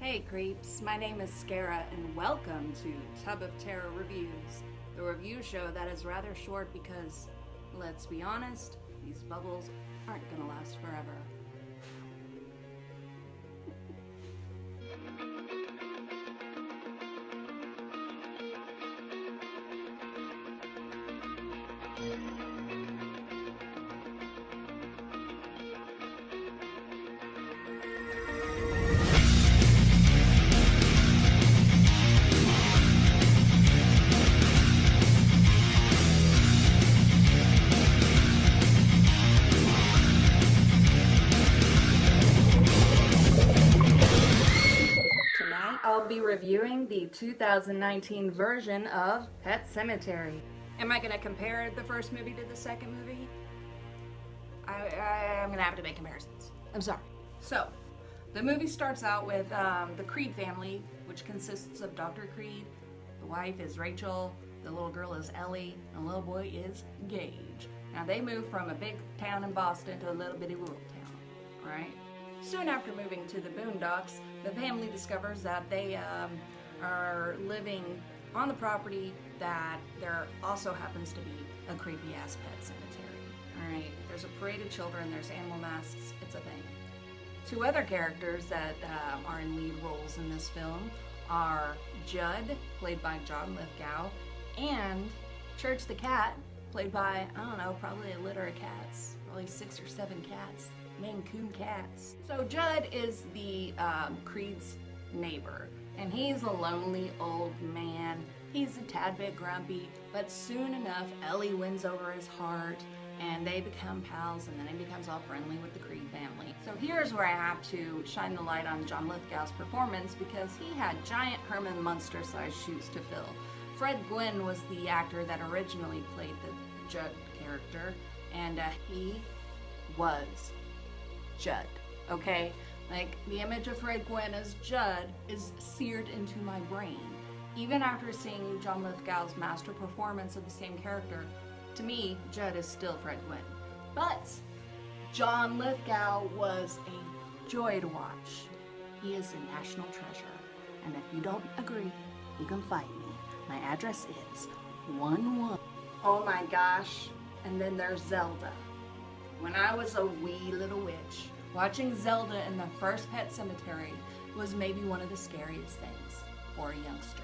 Hey creeps, my name is Scarah and welcome to Tub of Terror Reviews, the review show that is rather short because, let's be honest, these bubbles aren't gonna last forever. I'll be reviewing the 2019 version of Pet Sematary. Am I going to compare the first movie to the second movie? I'm going to have to make comparisons. I'm sorry. So, the movie starts out with the Creed family, which consists of Dr. Creed, the wife is Rachel, the little girl is Ellie, and the little boy is Gage. Now, they moved from a big town in Boston to a little bitty rural town, right? Soon after moving to the boondocks, the family discovers that they are living on the property that there also happens to be a creepy-ass pet cemetery. Alright, there's a parade of children, there's animal masks, it's a thing. Two other characters that are in lead roles in this film are Judd, played by John Lithgow, and Church the cat, played by, I don't know, probably a litter of cats, probably 6 or 7 cats. Maine Coon cats. So Judd is the Creed's neighbor, and he's a lonely old man. He's a tad bit grumpy, but soon enough Ellie wins over his heart and they become pals, and then he becomes all friendly with the Creed family. So here's where I have to shine the light on John Lithgow's performance, because he had giant Herman Munster-sized shoes to fill. Fred Gwynne was the actor that originally played the Judd character, and he was Judd, okay? Like, the image of Fred Gwynne as Judd is seared into my brain. Even after seeing John Lithgow's master performance of the same character, to me, Judd is still Fred Gwynne. But John Lithgow was a joy to watch. He is a national treasure. And if you don't agree, you can fight me. My address is 11. Oh my gosh. And then there's Zelda. When I was a wee little witch, watching Zelda in the first Pet Sematary was maybe one of the scariest things for a youngster.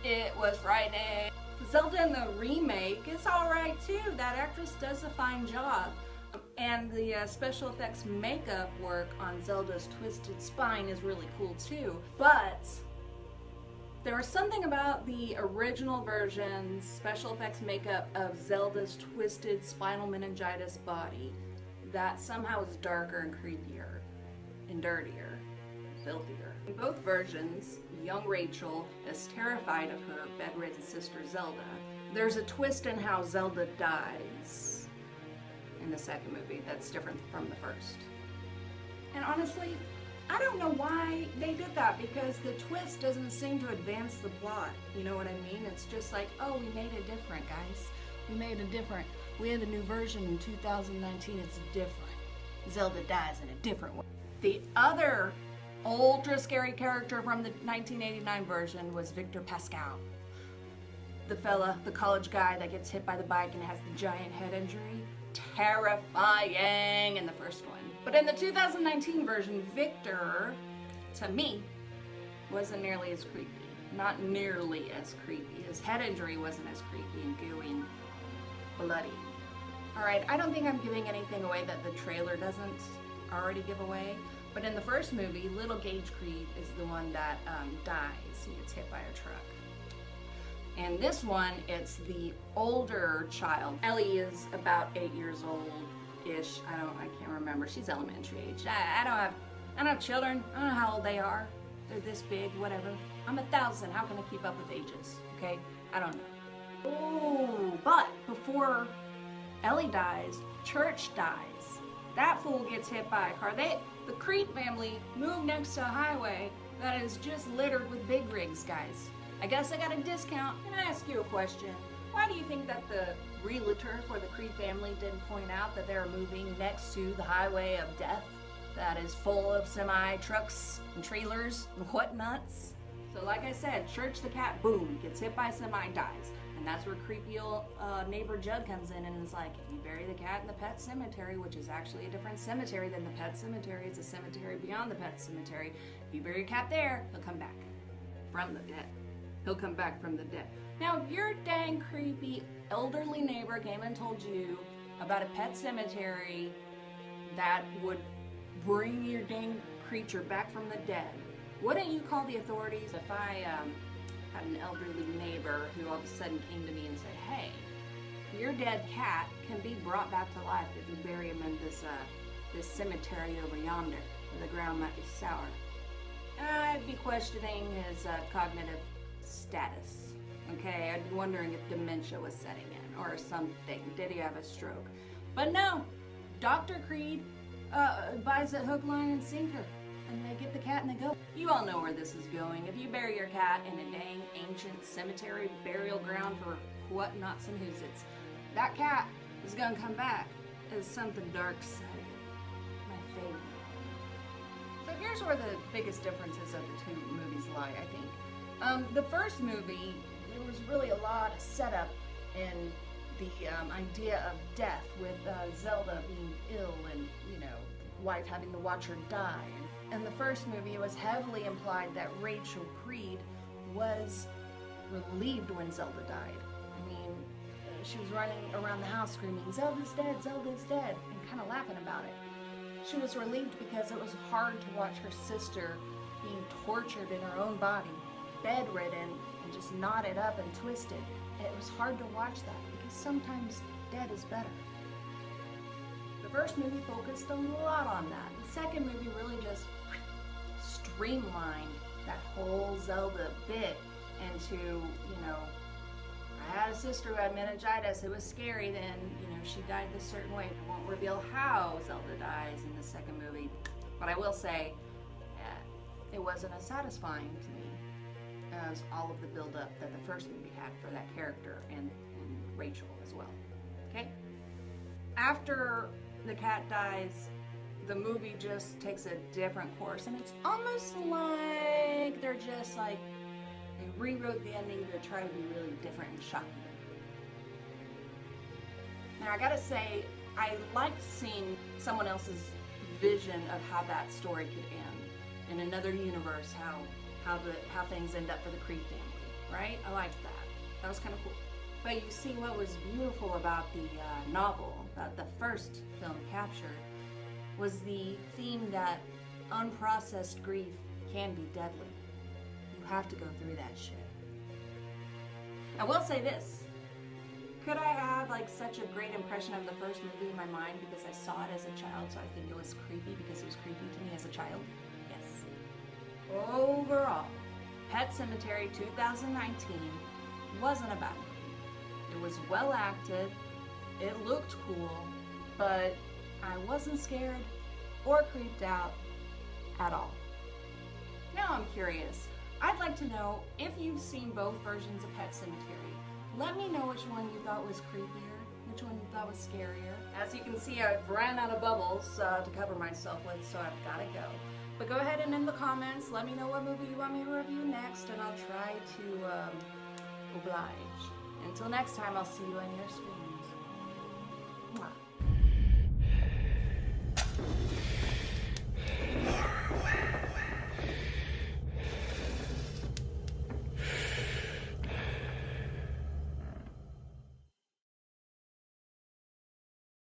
It was frightening. Zelda in the remake is alright too. That actress does a fine job. And the special effects makeup work on Zelda's twisted spine is really cool too. But there was something about the original version's special effects makeup of Zelda's twisted spinal meningitis body that somehow is darker and creepier and dirtier, filthier. In both versions, young Rachel is terrified of her bedridden sister Zelda. There's a twist in how Zelda dies in the second movie that's different from the first. And honestly, I don't know why they did that, because the twist doesn't seem to advance the plot. You know what I mean? It's just like, oh, we made it different, guys. We made it different. We have a new version in 2019. It's different. Zelda dies in a different way. The other ultra scary character from the 1989 version was Victor Pascal. The fella, the college guy that gets hit by the bike and has the giant head injury. Terrifying in the first one. But in the 2019 version, Victor, to me, wasn't nearly as creepy. Not nearly as creepy. His head injury wasn't as creepy and gooey and bloody. Alright, I don't think I'm giving anything away that the trailer doesn't already give away. But in the first movie, little Gage Creed is the one that dies. He gets hit by a truck. And this one, it's the older child. Ellie is about 8 years old-ish. I can't remember. She's elementary age. I don't have children. I don't know how old they are. They're this big, whatever. I'm 1,000. How can I keep up with ages? Okay? I don't know. Oh, but before Ellie dies, Church dies. That fool gets hit by a car. The Creed family moved next to a highway that is just littered with big rigs, guys. I guess I got a discount. Can I ask you a question? Why do you think that the realtor for the Creed family didn't point out that they were moving next to the highway of death that is full of semi-trucks and trailers and whatnots. So like I said, Church the cat, boom, gets hit by a semi, dies. And that's where creepy old neighbor Judd comes in and is like, if you bury the cat in the Pet Sematary, which is actually a different cemetery than the Pet Sematary, it's a cemetery beyond the Pet Sematary. If you bury your cat there, he'll come back from the dead. He'll come back from the dead. Now, if your dang creepy elderly neighbor came and told you about a pet cemetery that would bring your dang creature back from the dead, wouldn't you call the authorities? If I had an elderly neighbor who all of a sudden came to me and said, hey, your dead cat can be brought back to life if you bury him in this cemetery over yonder where the ground might be sour, I'd be questioning his cognitive status. Okay, I'd be wondering if dementia was setting in or something. Did he have a stroke? But no, Dr. Creed buys it hook, line, and sinker. And they get the cat and they go. You all know where this is going. If you bury your cat in a dang ancient cemetery burial ground for whatnots and who's-its, that cat is gonna come back as something dark-sided. My favorite. So here's where the biggest differences of the two movies lie, I think. The first movie, there was really a lot of setup in the idea of death with Zelda being ill and, you know, wife having to watch her die. In the first movie, it was heavily implied that Rachel Creed was relieved when Zelda died. I mean, she was running around the house screaming, Zelda's dead, Zelda's dead, and kind of laughing about it. She was relieved because it was hard to watch her sister being tortured in her own body, bedridden, and just knotted up and twisted. It was hard to watch that because sometimes dead is better. The first movie focused a lot on that. The second movie really just streamlined that whole Zelda bit into, you know, I had a sister who had meningitis. It was scary then, you know, she died this certain way. I won't reveal how Zelda dies in the second movie, but I will say it wasn't as satisfying to me as all of the build-up that the first movie had for that character and Rachel as well. Okay? After the cat dies, the movie just takes a different course, and it's almost like they're just like, they rewrote the ending to try to be really different and shocking. Now I gotta say, I liked seeing someone else's vision of how that story could end in another universe, how things end up for the Creed family, right? I liked that. That was kind of cool. But you see, what was beautiful about the novel, that the first film captured, was the theme that unprocessed grief can be deadly. You have to go through that shit. I will say this. Could I have like such a great impression of the first movie in my mind because I saw it as a child, so I think it was creepy because it was creepy to me as a child? Yes. Overall, Pet Sematary 2019 wasn't a bad movie. It was well acted, it looked cool, but I wasn't scared or creeped out at all. Now I'm curious. I'd like to know if you've seen both versions of Pet Sematary. Let me know which one you thought was creepier, which one you thought was scarier. As you can see, I've ran out of bubbles to cover myself with, so I've gotta go. But go ahead and in the comments, let me know what movie you want me to review next, and I'll try to oblige. Until next time, I'll see you on your screens. Mwah.